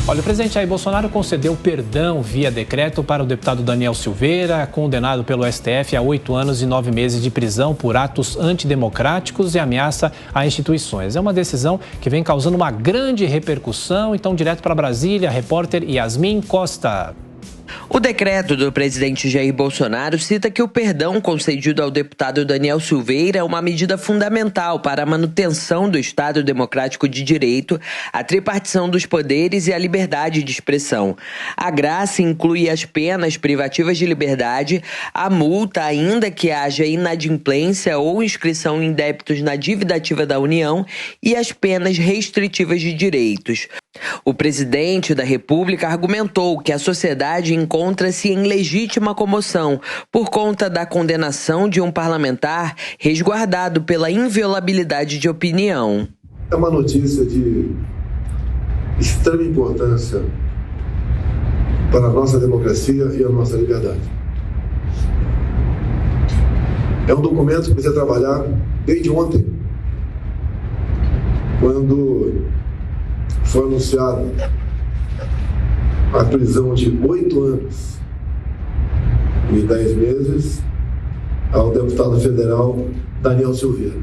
Olha, o presidente Jair Bolsonaro concedeu perdão via decreto para o deputado Daniel Silveira, condenado pelo STF a 8 anos e 9 meses de prisão por atos antidemocráticos e ameaça a instituições. É uma decisão que vem causando uma grande repercussão. Então, direto para Brasília, a repórter Yasmin Costa. O decreto do presidente Jair Bolsonaro cita que o perdão concedido ao deputado Daniel Silveira é uma medida fundamental para a manutenção do Estado Democrático de Direito, a tripartição dos poderes e a liberdade de expressão. A graça inclui as penas privativas de liberdade, a multa, ainda que haja inadimplência ou inscrição em débitos na dívida ativa da União, e as penas restritivas de direitos. O presidente da República argumentou que a sociedade encontra-se em legítima comoção por conta da condenação de um parlamentar resguardado pela inviolabilidade de opinião. É uma notícia de extrema importância para a nossa democracia e a nossa liberdade. É um documento que precisa trabalhar desde ontem, quando foi anunciada a prisão de 8 anos e 10 meses ao deputado federal Daniel Silveira.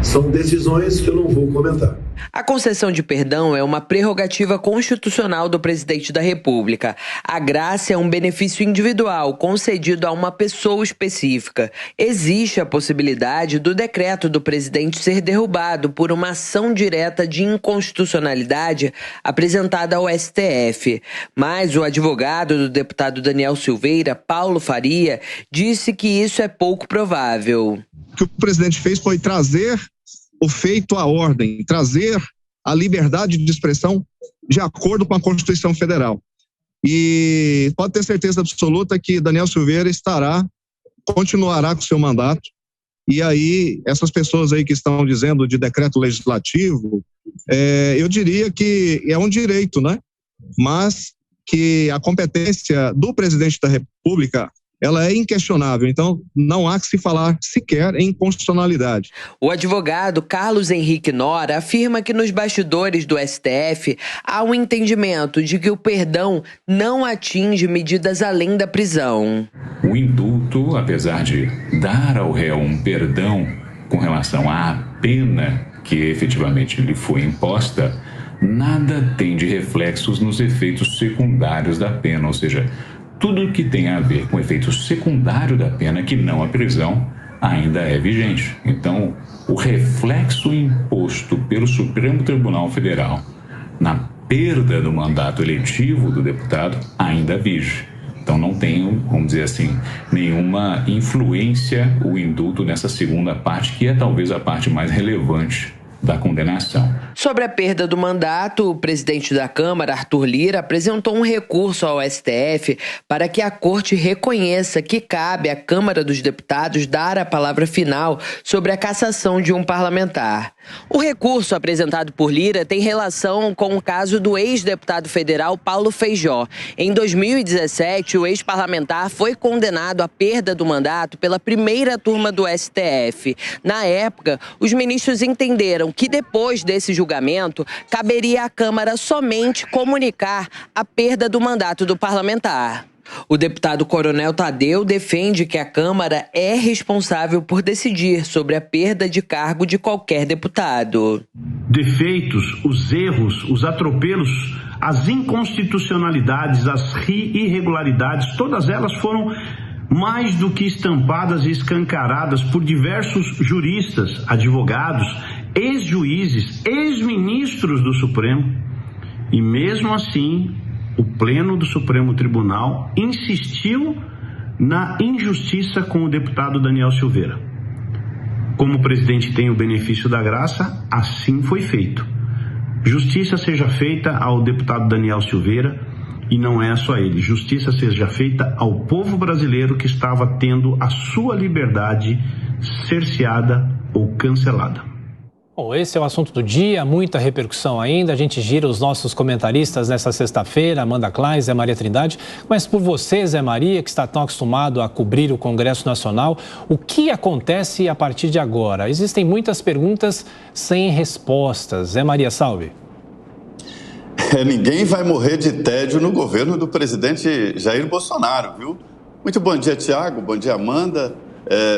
São decisões que eu não vou comentar. A concessão de perdão é uma prerrogativa constitucional do presidente da República. A graça é um benefício individual concedido a uma pessoa específica. Existe a possibilidade do decreto do presidente ser derrubado por uma ação direta de inconstitucionalidade apresentada ao STF. Mas o advogado do deputado Daniel Silveira, Paulo Faria, disse que isso é pouco provável. O que o presidente fez foi trazer o feito à ordem, trazer a liberdade de expressão de acordo com a Constituição Federal. E pode ter certeza absoluta que Daniel Silveira continuará com seu mandato. E aí, essas pessoas aí que estão dizendo de decreto legislativo, eu diria que é um direito, né? Mas que a competência do presidente da República, ela é inquestionável, então não há que se falar sequer em constitucionalidade. O advogado Carlos Henrique Nora afirma que nos bastidores do STF há um entendimento de que o perdão não atinge medidas além da prisão. O indulto, apesar de dar ao réu um perdão com relação à pena que efetivamente lhe foi imposta, nada tem de reflexos nos efeitos secundários da pena, ou seja, tudo que tem a ver com o efeito secundário da pena, que não a prisão, ainda é vigente. Então, o reflexo imposto pelo Supremo Tribunal Federal na perda do mandato eletivo do deputado ainda vige. Então, não tem, vamos dizer assim, nenhuma influência o indulto nessa segunda parte, que é talvez a parte mais relevante da condenação. Sobre a perda do mandato, o presidente da Câmara, Arthur Lira, apresentou um recurso ao STF para que a Corte reconheça que cabe à Câmara dos Deputados dar a palavra final sobre a cassação de um parlamentar. O recurso apresentado por Lira tem relação com o caso do ex-deputado federal Paulo Feijó. Em 2017, o ex-parlamentar foi condenado à perda do mandato pela primeira turma do STF. Na época, os ministros entenderam que depois desse julgamento, caberia à Câmara somente comunicar a perda do mandato do parlamentar. O deputado Coronel Tadeu defende que a Câmara é responsável por decidir sobre a perda de cargo de qualquer deputado. Defeitos, os erros, os atropelos, as inconstitucionalidades, as irregularidades, todas elas foram mais do que estampadas e escancaradas por diversos juristas, advogados, ex-juízes, ex-ministros do Supremo. E mesmo assim, o Pleno do Supremo Tribunal insistiu na injustiça com o deputado Daniel Silveira. Como o presidente tem o benefício da graça, assim foi feito. Justiça seja feita ao deputado Daniel Silveira, e não é só ele. Justiça seja feita ao povo brasileiro que estava tendo a sua liberdade cerceada ou cancelada. Bom, esse é o assunto do dia, muita repercussão ainda. A gente gira os nossos comentaristas nessa sexta-feira, Amanda Klein, Zé Maria Trindade. Começo por você, Zé Maria, que está tão acostumado a cobrir o Congresso Nacional. O que acontece a partir de agora? Existem muitas perguntas sem respostas. Zé Maria, salve. Ninguém vai morrer de tédio no governo do presidente Jair Bolsonaro, viu? Muito bom dia, Tiago. Bom dia, Amanda.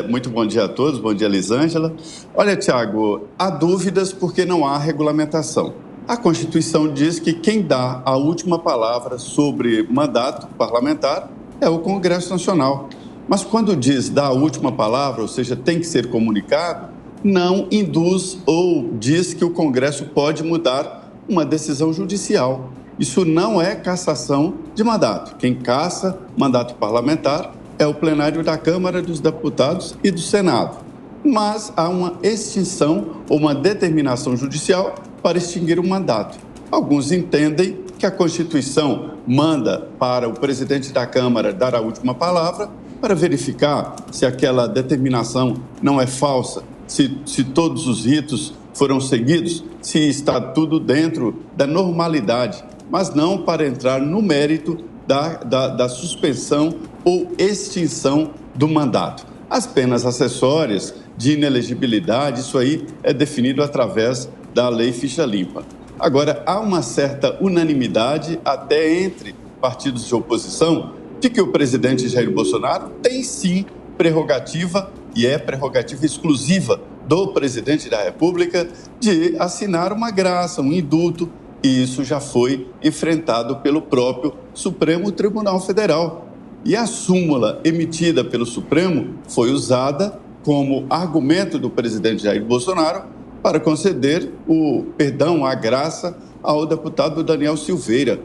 Muito bom dia a todos. Bom dia, Elisângela. Olha, Tiago, há dúvidas porque não há regulamentação. A Constituição diz que quem dá a última palavra sobre mandato parlamentar é o Congresso Nacional. Mas quando diz dar a última palavra, ou seja, tem que ser comunicado, não induz ou diz que o Congresso pode mudar uma decisão judicial. Isso não é cassação de mandato. Quem cassa mandato parlamentar é o plenário da Câmara dos Deputados e do Senado. Mas há uma extinção ou uma determinação judicial para extinguir o mandato. Alguns entendem que a Constituição manda para o presidente da Câmara dar a última palavra para verificar se aquela determinação não é falsa, se todos os ritos foram seguidos, se está tudo dentro da normalidade, mas não para entrar no mérito da suspensão ou extinção do mandato. As penas acessórias de inelegibilidade, isso aí é definido através da Lei Ficha Limpa. Agora, há uma certa unanimidade, até entre partidos de oposição, de que o presidente Jair Bolsonaro tem sim prerrogativa, e é prerrogativa exclusiva do presidente da República, de assinar uma graça, um indulto, e isso já foi enfrentado pelo próprio Supremo Tribunal Federal. E a súmula emitida pelo Supremo foi usada como argumento do presidente Jair Bolsonaro para conceder o perdão, a graça ao deputado Daniel Silveira.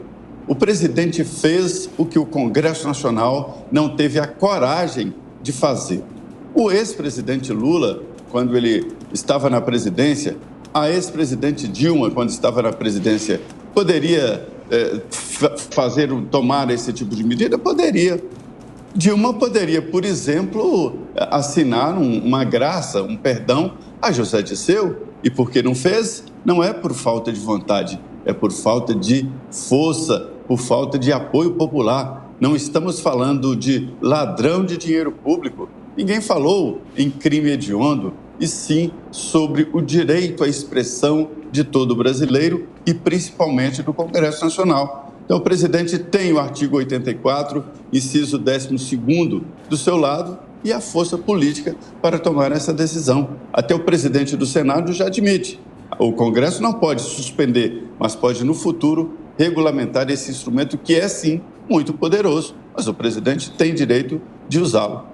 O presidente fez o que o Congresso Nacional não teve a coragem de fazer. O ex-presidente Lula, quando ele estava na presidência, a ex-presidente Dilma, quando estava na presidência, poderia tomar esse tipo de medida? Poderia. Dilma poderia, por exemplo, assinar uma graça, um perdão a José Dirceu. E por que não fez? Não é por falta de vontade, é por falta de força, por falta de apoio popular. Não estamos falando de ladrão de dinheiro público. Ninguém falou em crime hediondo, e sim sobre o direito à expressão de todo brasileiro e principalmente do Congresso Nacional. Então, o presidente tem o artigo 84, inciso 12º, do seu lado e a força política para tomar essa decisão. Até o presidente do Senado já admite. O Congresso não pode suspender, mas pode, no futuro, regulamentar esse instrumento que é, sim, muito poderoso, mas o presidente tem direito de usá-lo.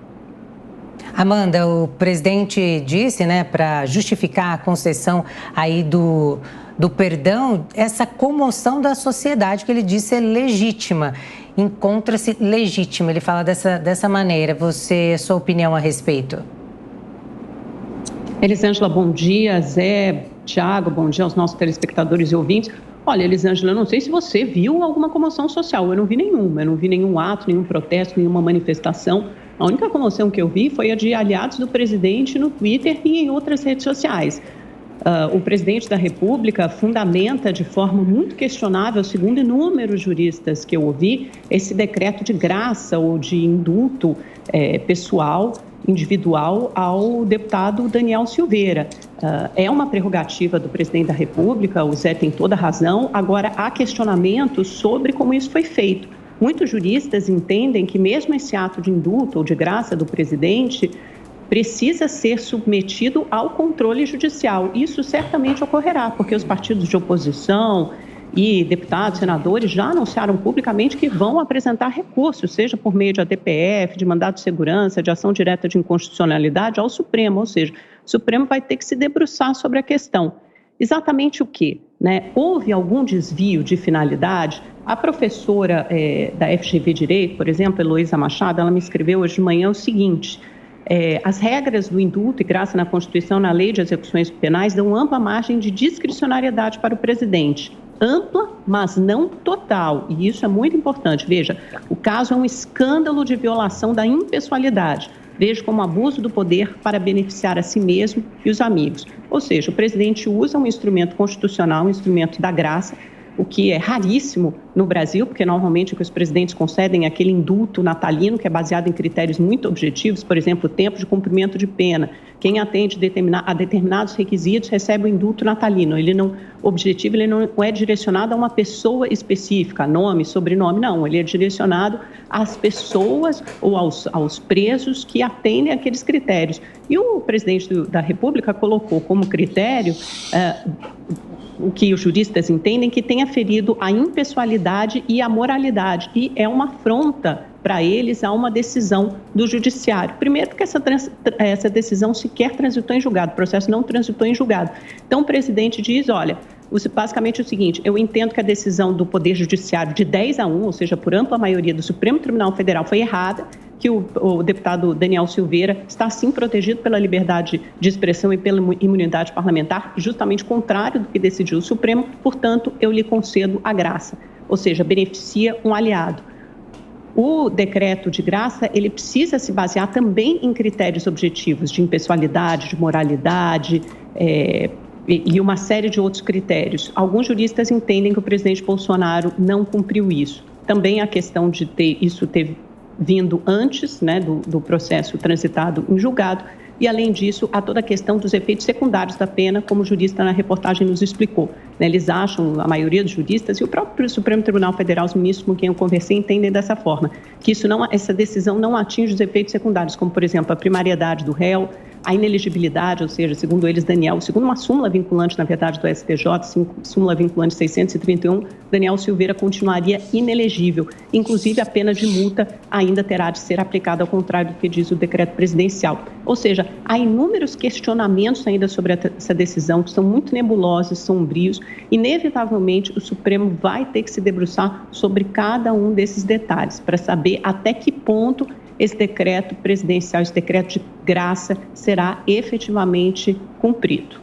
Amanda, o presidente disse, para justificar a concessão aí do perdão, essa comoção da sociedade que ele disse é legítima, encontra-se legítima. Ele fala dessa maneira. Sua opinião a respeito? Elisângela, bom dia. Zé, Tiago, bom dia aos nossos telespectadores e ouvintes. Olha, Elisângela, eu não sei se você viu alguma comoção social. Eu não vi nenhuma. Eu não vi nenhum ato, nenhum protesto, nenhuma manifestação. A única comoção que eu vi foi a de aliados do presidente no Twitter e em outras redes sociais. O presidente da República fundamenta de forma muito questionável, segundo inúmeros juristas que eu ouvi, esse decreto de graça ou de indulto pessoal, individual, ao deputado Daniel Silveira. É uma prerrogativa do presidente da República, o Zé tem toda a razão. Agora, há questionamentos sobre como isso foi feito. Muitos juristas entendem que mesmo esse ato de indulto ou de graça do presidente precisa ser submetido ao controle judicial. Isso certamente ocorrerá, porque os partidos de oposição e deputados, senadores já anunciaram publicamente que vão apresentar recursos, seja por meio de ADPF, de mandado de segurança, de ação direta de inconstitucionalidade ao Supremo, ou seja, o Supremo vai ter que se debruçar sobre a questão. Exatamente o quê? Houve algum desvio de finalidade? A professora da FGV Direito, por exemplo, Heloísa Machado, ela me escreveu hoje de manhã o seguinte: as regras do indulto e graça na Constituição, na Lei de Execuções Penais, dão ampla margem de discricionariedade para o presidente. Ampla, mas não total. E isso é muito importante. Veja, o caso é um escândalo de violação da impessoalidade. Veja como abuso do poder para beneficiar a si mesmo e os amigos. Ou seja, o presidente usa um instrumento constitucional, um instrumento da graça, o que é raríssimo no Brasil, porque normalmente o que os presidentes concedem é aquele indulto natalino, que é baseado em critérios muito objetivos, por exemplo, o tempo de cumprimento de pena. Quem atende a determinados requisitos recebe o indulto natalino. Ele não é direcionado a uma pessoa específica, nome, sobrenome, não. Ele é direcionado às pessoas ou aos presos que atendem aqueles critérios. E o presidente da República colocou como critério o que os juristas entendem que tenha ferido a impessoalidade e a moralidade, e é uma afronta para eles a uma decisão do judiciário. Primeiro, porque essa decisão sequer transitou em julgado, o processo não transitou em julgado. Então, o presidente diz, olha, basicamente é o seguinte, eu entendo que a decisão do Poder Judiciário de 10-1, ou seja, por ampla maioria do Supremo Tribunal Federal, foi errada, que o deputado Daniel Silveira está, sim, protegido pela liberdade de expressão e pela imunidade parlamentar, justamente contrário do que decidiu o Supremo, portanto, eu lhe concedo a graça, ou seja, beneficia um aliado. O decreto de graça, ele precisa se basear também em critérios objetivos de impessoalidade, de moralidade, e uma série de outros critérios. Alguns juristas entendem que o presidente Bolsonaro não cumpriu isso. Também a questão de ter vindo antes, né, do processo transitado em julgado, e, além disso, há toda a questão dos efeitos secundários da pena, como o jurista na reportagem nos explicou. Eles acham, a maioria dos juristas, e o próprio Supremo Tribunal Federal, os ministros com quem eu conversei, entendem dessa forma, que essa decisão não atinge os efeitos secundários, como, por exemplo, a primariedade do réu, a inelegibilidade, ou seja, segundo eles, segundo uma súmula vinculante, na verdade, do STJ, súmula vinculante 631, Daniel Silveira continuaria inelegível. Inclusive, a pena de multa ainda terá de ser aplicada, ao contrário do que diz o decreto presidencial. Ou seja, há inúmeros questionamentos ainda sobre essa decisão, que são muito nebulosos, sombrios. Inevitavelmente, o Supremo vai ter que se debruçar sobre cada um desses detalhes, para saber até que ponto esse decreto presidencial, esse decreto de graça, será efetivamente cumprido.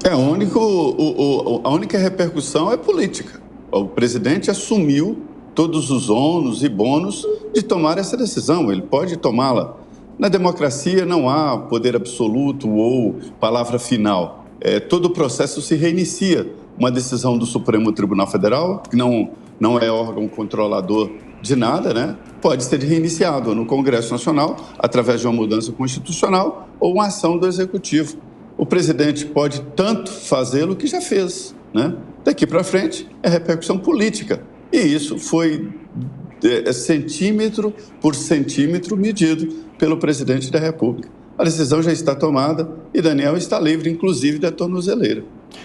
A única repercussão é política. O presidente assumiu todos os ônus e bônus de tomar essa decisão. Ele pode tomá-la. Na democracia não há poder absoluto ou palavra final. Todo o processo se reinicia. Uma decisão do Supremo Tribunal Federal, que não é órgão controlador de nada, né? Pode ser reiniciado no Congresso Nacional, através de uma mudança constitucional ou uma ação do Executivo. O presidente pode tanto fazê-lo que já fez, né? Daqui para frente é repercussão política. E isso foi centímetro por centímetro medido pelo presidente da República. A decisão já está tomada e Daniel está livre, inclusive, da tornozeleira.